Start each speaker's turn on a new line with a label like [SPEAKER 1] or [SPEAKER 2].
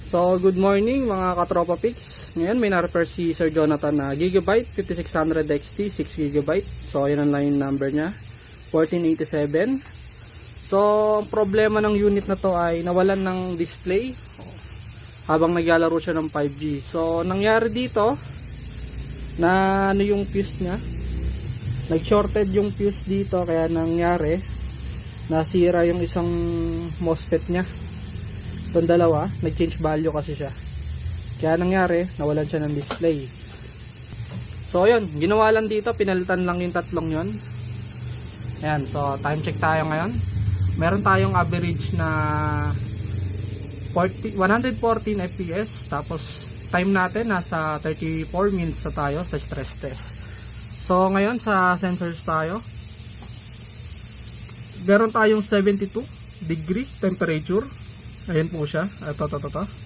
[SPEAKER 1] So, good morning mga katropa pics. Ngayon may na-repair si Sir Jonathan na Gigabyte 5600 XT 6GB. So, ayan ang line number niya, 1487. So, ang problema ng unit na to ay nawalan ng display habang naglalaro siya ng 5G. So, nangyari dito na ano yung fuse niya, nag-shorted yung fuse dito, kaya nangyari nasira yung isang MOSFET niya. Itong dalawa, nag-change value kasi siya. Kaya nangyari, nawalan siya ng display. So, yun. Ginawa lang dito, pinalitan lang yung tatlong yun. Ayan, so time check tayo ngayon. Meron tayong average na 114 FPS. Tapos, time natin, nasa 34 minutes na tayo sa stress test. So, ngayon, sa sensors tayo. Meron tayong 72 degree temperature. Ayan po siya. Ito.